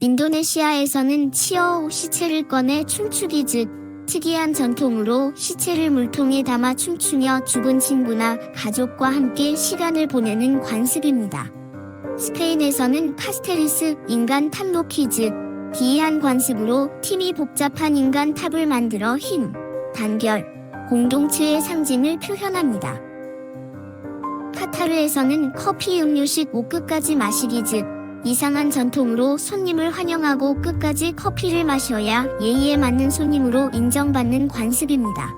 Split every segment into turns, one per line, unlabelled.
인도네시아에서는 치어 시체를 꺼내 춤추기 즉 특이한 전통으로 시체를 물통에 담아 춤추며 죽은 친구나 가족과 함께 시간을 보내는 관습입니다. 스페인에서는 카스테리스 인간 탑 퀴즈 기이한 관습으로 팀이 복잡한 인간 탑을 만들어 힘, 단결, 공동체의 상징을 표현합니다. 카타르에서는 커피 음료식 5끝까지 마시기 즉 이상한 전통으로 손님을 환영하고 끝까지 커피를 마셔야 예의에 맞는 손님으로 인정받는 관습입니다.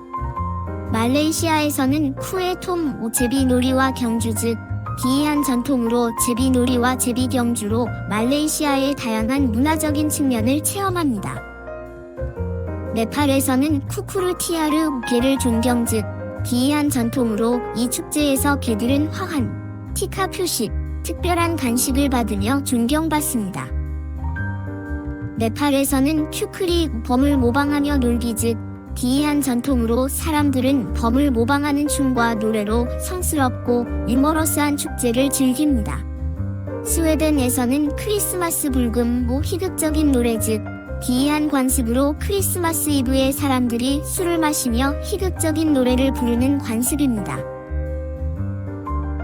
말레이시아에서는 쿠에톰 제비놀이와 경주 즉 기이한 전통으로 제비놀이와 제비경주로 말레이시아의 다양한 문화적인 측면을 체험합니다. 네팔에서는 쿠쿠르티아르 개를 존경 즉 기이한 전통으로 이 축제에서 개들은 화환, 티카 표식, 특별한 간식을 받으며 존경받습니다. 네팔에서는 큐크리 범을 모방하며 놀기 즉 기이한 전통으로 사람들은 범을 모방하는 춤과 노래로 성스럽고 유머러스한 축제를 즐깁니다. 스웨덴에서는 크리스마스 불금 희극적인 노래 즉 기이한 관습으로 크리스마스 이브에 사람들이 술을 마시며 희극적인 노래를 부르는 관습입니다.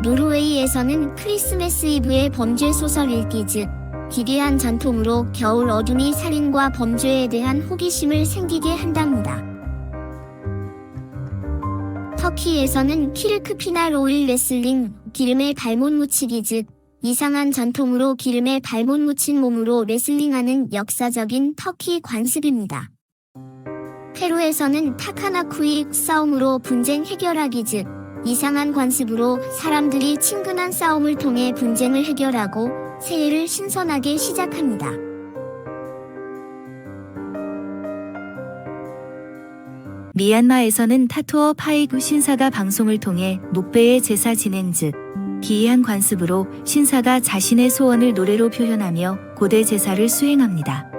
노르웨이에서는 크리스마스 이브의 범죄 소설 읽기 즉 기괴한 전통으로 겨울 어둠이 살인과 범죄에 대한 호기심을 생기게 한답니다. 터키에서는 키르크피날 오일 레슬링, 기름에 발못 묻히기 즉 이상한 전통으로 기름에 발못 묻힌 몸으로 레슬링하는 역사적인 터키 관습입니다. 페루에서는 타카나쿠이 싸움으로 분쟁 해결하기 즉 이상한 관습으로 사람들이 친근한 싸움을 통해 분쟁을 해결하고 새해를 신선하게 시작합니다.
미얀마에서는 타투어 파이구 신사가 방송을 통해 목배의 제사 진행 즉 기이한 관습으로 신사가 자신의 소원을 노래로 표현하며 고대 제사를 수행합니다.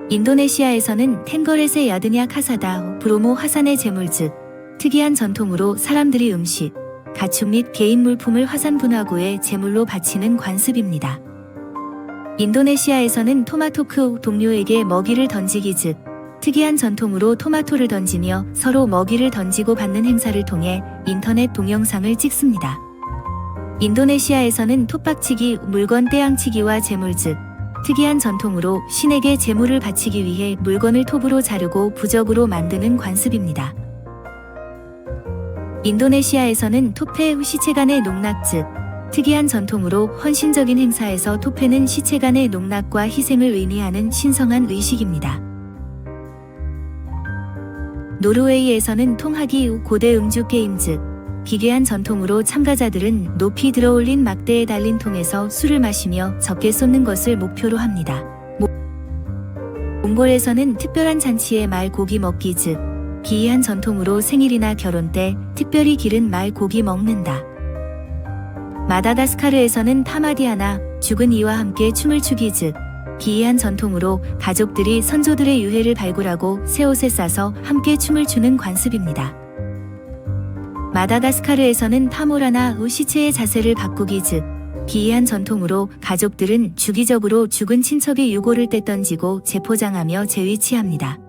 인도네시아에서는 텐거렛의 야드냐 카사다 브로모 화산의 제물 즉 특이한 전통으로 사람들이 음식, 가축 및 개인 물품을 화산 분화구에 제물로 바치는 관습입니다. 인도네시아에서는 토마토크 동료에게 먹이를 던지기 즉 특이한 전통으로 토마토를 던지며 서로 먹이를 던지고 받는 행사를 통해 인터넷 동영상을 찍습니다. 인도네시아에서는 톱박치기, 물건 떼양치기와 제물 즉 특이한 전통으로 신에게 제물을 바치기 위해 물건을 톱으로 자르고 부적으로 만드는 관습입니다. 인도네시아에서는 토페 후 시체 간의 농락 즉 특이한 전통으로 헌신적인 행사에서 토페는 시체 간의 농락과 희생을 의미하는 신성한 의식입니다. 노르웨이에서는 통하기 후 고대 음주 게임 즉 기괴한 전통으로 참가자들은 높이 들어올린 막대에 달린 통에서 술을 마시며 적게 쏟는 것을 목표로 합니다. 몽골에서는 특별한 잔치에 말 고기 먹기 즉 기이한 전통으로 생일이나 결혼 때 특별히 기른 말 고기 먹는다. 마다가스카르에서는 타마디아나 죽은 이와 함께 춤을 추기 즉 기이한 전통으로 가족들이 선조들의 유해를 발굴하고 새 옷에 싸서 함께 춤을 추는 관습입니다. 마다가스카르에서는 파모라나 후 시체의 자세를 바꾸기 즉 기이한 전통으로 가족들은 주기적으로 죽은 친척의 유골을 떼던지고 재포장하며 재위치합니다.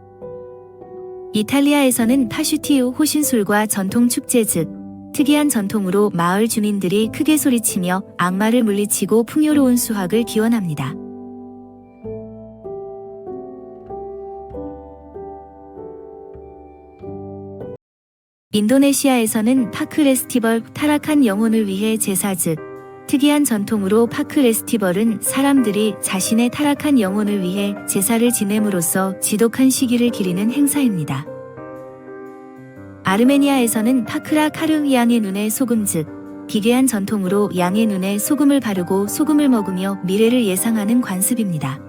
이탈리아에서는 파슈티 후 호신술과 전통 축제 즉 특이한 전통으로 마을 주민들이 크게 소리치며 악마를 물리치고 풍요로운 수확을 기원합니다. 인도네시아에서는 파크 레스티벌 타락한 영혼을 위해 제사 즉 특이한 전통으로 파크 레스티벌은 사람들이 자신의 타락한 영혼을 위해 제사를 지냄으로써 지독한 시기를 기리는 행사입니다. 아르메니아에서는 파크라 카르 양의 눈에 소금 즉 기괴한 전통으로 양의 눈에 소금을 바르고 소금을 먹으며 미래를 예상하는 관습입니다.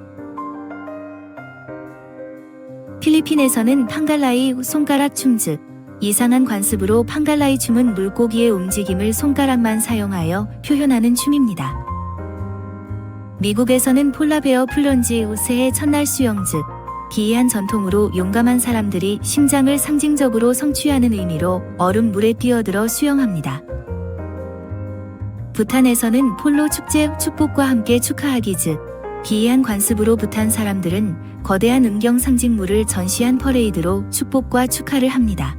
필리핀에서는 팡갈라이 손가락 춤 즉 이상한 관습으로 팡갈라이 춤은 물고기의 움직임을 손가락만 사용하여 표현하는 춤입니다. 미국에서는 폴라베어 플런지 후 새해 첫날 수영 즉 기이한 전통으로 용감한 사람들이 심장을 상징적으로 성취하는 의미로 얼음 물에 뛰어들어 수영합니다. 부탄에서는 폴로 축제 축복과 함께 축하하기 즉 기이한 관습으로 부탄 사람들은 거대한 음경 상징물을 전시한 퍼레이드로 축복과 축하를 합니다.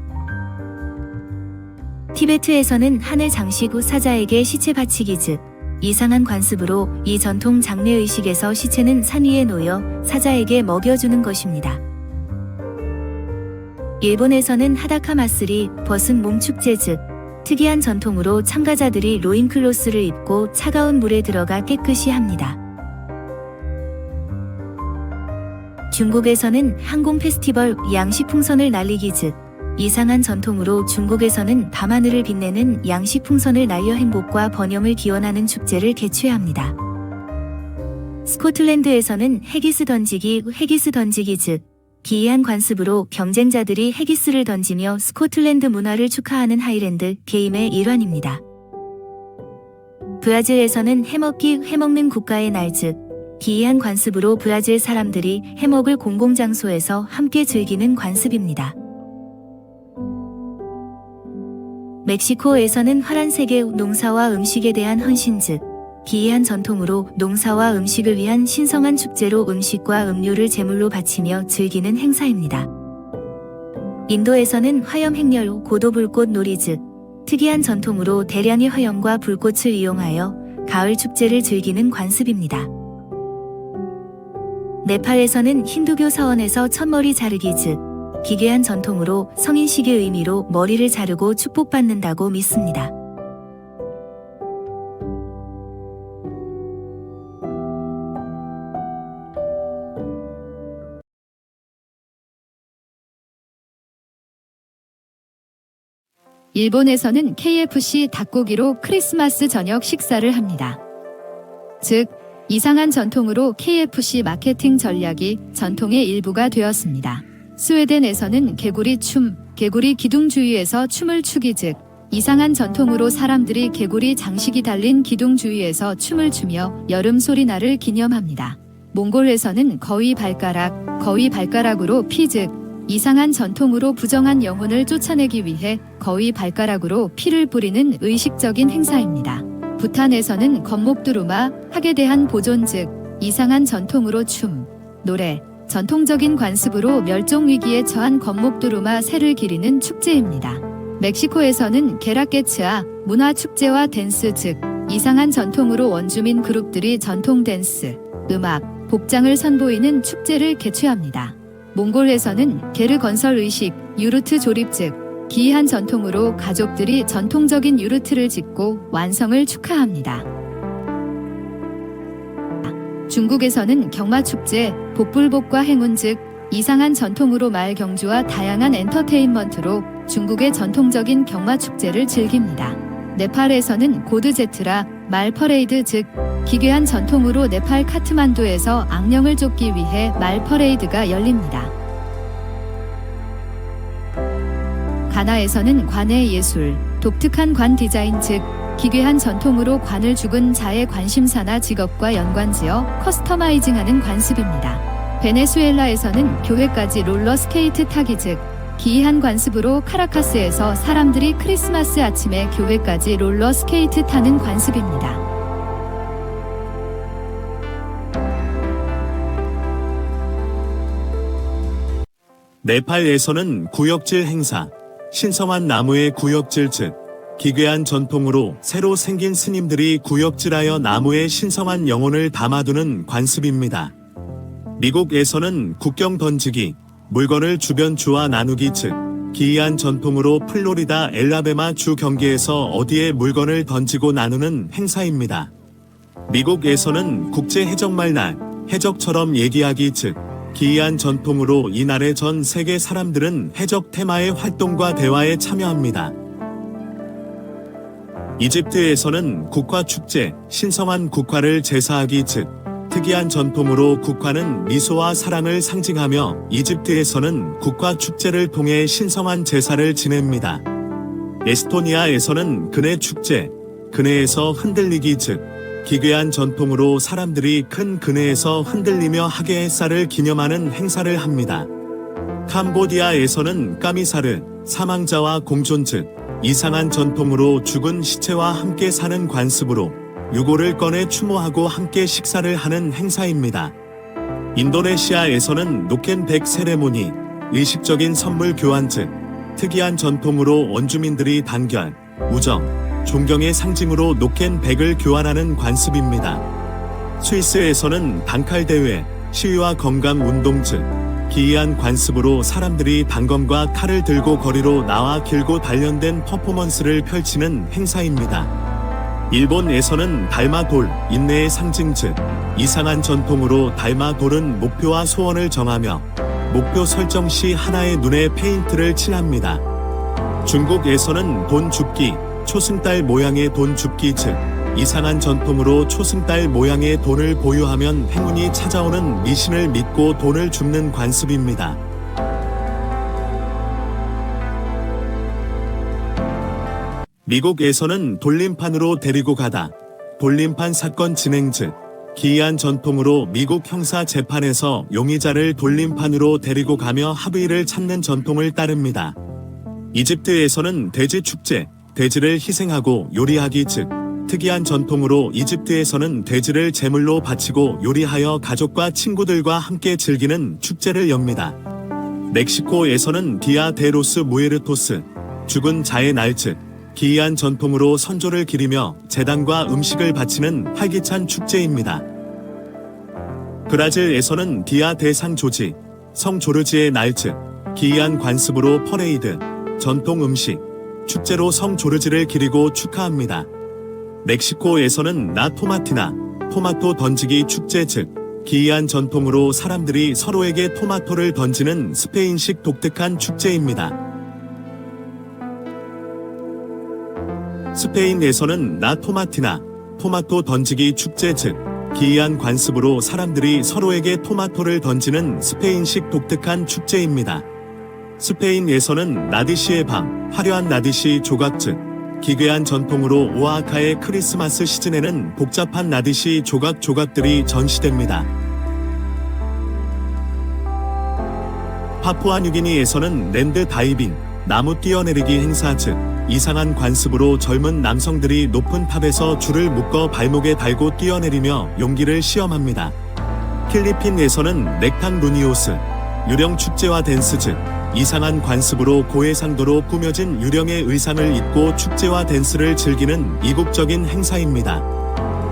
티베트에서는 하늘 장식 후 사자에게 시체 바치기 즉 이상한 관습으로 이 전통 장례의식에서 시체는 산 위에 놓여 사자에게 먹여주는 것입니다. 일본에서는 하다카 마쓰리 벗은 몸 축제 즉 특이한 전통으로 참가자들이 로인클로스를 입고 차가운 물에 들어가 깨끗이 합니다. 중국에서는 항공 페스티벌 양식 풍선을 날리기 즉 이상한 전통으로 중국에서는 밤하늘을 빛내는 양식 풍선을 날려 행복과 번영을 기원하는 축제를 개최합니다. 스코틀랜드에서는 헤기스 던지기 즉 기이한 관습으로 경쟁자들이 헤기스를 던지며 스코틀랜드 문화를 축하하는 하이랜드 게임의 일환입니다. 브라질에서는 해먹는 국가의 날 즉 기이한 관습으로 브라질 사람들이 해먹을 공공장소에서 함께 즐기는 관습입니다. 멕시코에서는 화란 세계 농사와 음식에 대한 헌신 즉 기이한 전통으로 농사와 음식을 위한 신성한 축제로 음식과 음료를 제물로 바치며 즐기는 행사입니다. 인도에서는 화염 행렬 고도불꽃 놀이 즉 특이한 전통으로 대량의 화염과 불꽃을 이용하여 가을 축제를 즐기는 관습입니다. 네팔에서는 힌두교 사원에서 첫머리 자르기 즉 기괴한 전통으로 성인식의 의미로 머리를 자르고 축복받는다고 믿습니다.
일본에서는 KFC 닭고기로 크리스마스 저녁 식사를 합니다. 즉, 이상한 전통으로 KFC 마케팅 전략이 전통의 일부가 되었습니다. 스웨덴에서는 개구리 기둥 주위에서 춤을 추기 즉 이상한 전통으로 사람들이 개구리 장식이 달린 기둥 주위에서 춤을 추며 여름 소리날을 기념합니다. 몽골에서는 거위 발가락으로 피 즉 이상한 전통으로 부정한 영혼을 쫓아내기 위해 거위 발가락으로 피를 뿌리는 의식적인 행사입니다. 부탄에서는 건목두루마 학에 대한 보존 즉 이상한 전통으로 춤, 노래, 전통적인 관습으로 멸종 위기에 처한 건목두루마 새를 기리는 축제입니다. 멕시코에서는 게라케츠아 문화 축제와 댄스 즉 이상한 전통으로 원주민 그룹들이 전통 댄스, 음악, 복장을 선보이는 축제를 개최합니다. 몽골에서는 게르 건설 의식, 유르트 조립 즉 기이한 전통으로 가족들이 전통적인 유르트를 짓고 완성을 축하합니다. 중국에서는 경마축제, 복불복과 행운 즉 이상한 전통으로 말 경주와 다양한 엔터테인먼트로 중국의 전통적인 경마축제를 즐깁니다. 네팔에서는 고드제트라 말 퍼레이드 즉 기괴한 전통으로 네팔 카트만두에서 악령을 쫓기 위해 말 퍼레이드가 열립니다. 가나에서는 관의 예술, 독특한 관 디자인 즉 기괴한 전통으로 관을 죽은 자의 관심사나 직업과 연관지어 커스터마이징하는 관습입니다. 베네수엘라에서는 교회까지 롤러스케이트 타기 즉 기이한 관습으로 카라카스에서 사람들이 크리스마스 아침에 교회까지 롤러스케이트 타는 관습입니다.
네팔에서는 구역질 행사, 신성한 나무의 구역질 즉 기괴한 전통으로 새로 생긴 스님들이 구역질하여 나무에 신성한 영혼을 담아두는 관습입니다. 미국에서는 국경 던지기, 물건을 주변 주와 나누기 즉 기이한 전통으로 플로리다 엘라베마 주 경계에서 어디에 물건을 던지고 나누는 행사입니다. 미국에서는 국제 해적말 날, 해적처럼 얘기하기 즉 기이한 전통으로 이날의 전 세계 사람들은 해적 테마의 활동과 대화에 참여합니다. 이집트에서는 국화축제, 신성한 국화를 제사하기 즉 특이한 전통으로 국화는 미소와 사랑을 상징하며 이집트에서는 국화축제를 통해 신성한 제사를 지냅니다. 에스토니아에서는 그네축제, 그네에서 흔들리기 즉 기괴한 전통으로 사람들이 큰 그네에서 흔들리며 하계 햇살을 기념하는 행사를 합니다. 캄보디아에서는 까미사르, 사망자와 공존 즉 이상한 전통으로 죽은 시체와 함께 사는 관습으로 유골을 꺼내 추모하고 함께 식사를 하는 행사입니다. 인도네시아에서는 노켄백 세레모니, 의식적인 선물 교환 즉 특이한 전통으로 원주민들이 단결, 우정, 존경의 상징으로 노켄백을 교환하는 관습입니다. 스위스에서는 단칼 대회, 시위와 건강 운동 즉 기이한 관습으로 사람들이 단검과 칼을 들고 거리로 나와 길고 단련된 퍼포먼스를 펼치는 행사입니다. 일본에서는 달마돌, 인내의 상징 즉 이상한 전통으로 달마돌은 목표와 소원을 정하며 목표 설정 시 하나의 눈에 페인트를 칠합니다. 중국에서는 돈 줍기, 초승달 모양의 돈 줍기 즉 이상한 전통으로 초승달 모양의 돈을 보유하면 행운이 찾아오는 미신을 믿고 돈을 줍는 관습입니다. 미국에서는 돌림판으로 데리고 가다, 돌림판 사건 진행 즉 기이한 전통으로 미국 형사 재판에서 용의자를 돌림판으로 데리고 가며 합의를 찾는 전통을 따릅니다. 이집트에서는 돼지 축제, 돼지를 희생하고 요리하기 즉 특이한 전통으로 이집트에서는 돼지를 제물로 바치고 요리하여 가족과 친구들과 함께 즐기는 축제를 엽니다. 멕시코에서는 디아 데 로스 무에르토스, 죽은 자의 날 즉 기이한 전통으로 선조를 기리며 제단과 음식을 바치는 활기찬 축제입니다. 브라질에서는 디아 데 산 조지, 성 조르지의 날 즉 기이한 관습으로 퍼레이드, 전통 음식, 축제로 성 조르지를 기리고 축하합니다. 멕시코에서는 나 토마티나, 토마토 던지기 축제 즉 기이한 전통으로 사람들이 서로에게 토마토를 던지는 스페인식 독특한 축제입니다. 스페인에서는 나 토마티나, 토마토 던지기 축제 즉 기이한 관습으로 사람들이 서로에게 토마토를 던지는 스페인식 독특한 축제입니다. 스페인에서는 나디시의 밤, 화려한 나디시 조각 즉 기괴한 전통으로 오아하카의 크리스마스 시즌에는 복잡한 나디시 조각들이 전시됩니다. 파푸아뉴기니에서는 랜드 다이빙, 나무 뛰어내리기 행사 즉 이상한 관습으로 젊은 남성들이 높은 탑에서 줄을 묶어 발목에 달고 뛰어내리며 용기를 시험합니다. 필리핀에서는 넥탕 루니오스, 유령 축제와 댄스 즉 이상한 관습으로 고해상도로 꾸며진 유령의 의상을 입고 축제와 댄스를 즐기는 이국적인 행사입니다.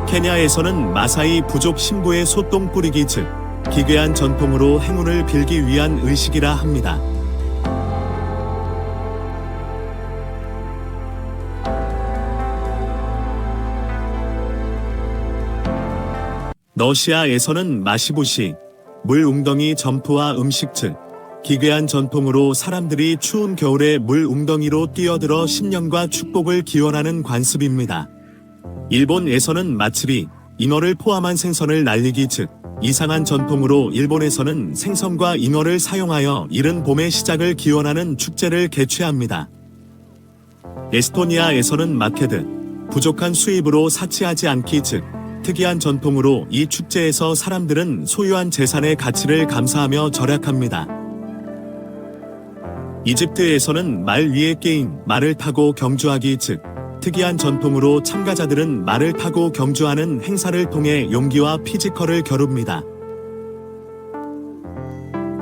케냐에서는 마사이 부족 신부의 소똥 뿌리기 즉 기괴한 전통으로 행운을 빌기 위한 의식이라 합니다. 러시아에서는 마시보시, 물 웅덩이 점프와 음식 즉 기괴한 전통으로 사람들이 추운 겨울에 물 웅덩이로 뛰어들어 신년과 축복을 기원하는 관습입니다. 일본에서는 마츠리, 잉어를 포함한 생선을 날리기 즉 이상한 전통으로 일본에서는 생선과 잉어를 사용하여 이른 봄의 시작을 기원하는 축제를 개최합니다. 에스토니아에서는 마케드, 부족한 수입으로 사치하지 않기 즉 특이한 전통으로 이 축제에서 사람들은 소유한 재산의 가치를 감사하며 절약합니다. 이집트에서는 말 위의 게임, 말을 타고 경주하기 즉 특이한 전통으로 참가자들은 말을 타고 경주하는 행사를 통해 용기와 피지컬을 겨룹니다.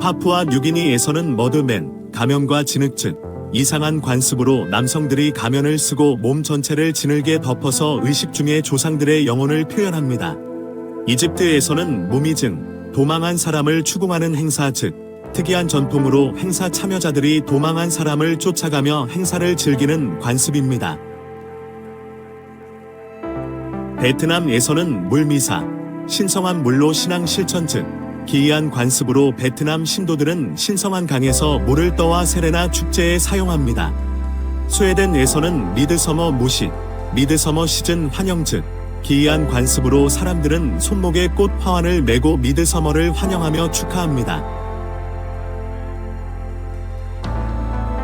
파푸아 뉴기니에서는 머드맨, 가면과 진흙 즉 이상한 관습으로 남성들이 가면을 쓰고 몸 전체를 진흙에 덮어서 의식 중의 조상들의 영혼을 표현합니다. 이집트에서는 무미증, 도망한 사람을 추궁하는 행사 즉 특이한 전통으로 행사 참여자들이 도망한 사람을 쫓아가며 행사를 즐기는 관습입니다. 베트남에서는 물미사, 신성한 물로 신앙 실천 즉 기이한 관습으로 베트남 신도들은 신성한 강에서 물을 떠와 세레나 축제에 사용합니다. 스웨덴에서는 미드서머 무식, 미드서머 시즌 환영 즉 기이한 관습으로 사람들은 손목에 꽃 화환을 메고 미드서머를 환영하며 축하합니다.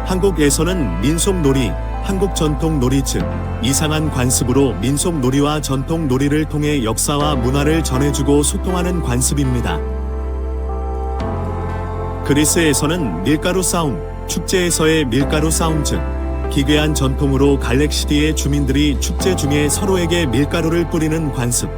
한국에서는 민속놀이, 한국 전통 놀이 즉 이상한 관습으로 민속놀이와 전통 놀이를 통해 역사와 문화를 전해주고 소통하는 관습입니다. 그리스에서는 밀가루 싸움, 축제에서의 밀가루 싸움 즉 기괴한 전통으로 갈렉시티의 주민들이 축제 중에 서로에게 밀가루를 뿌리는 관습.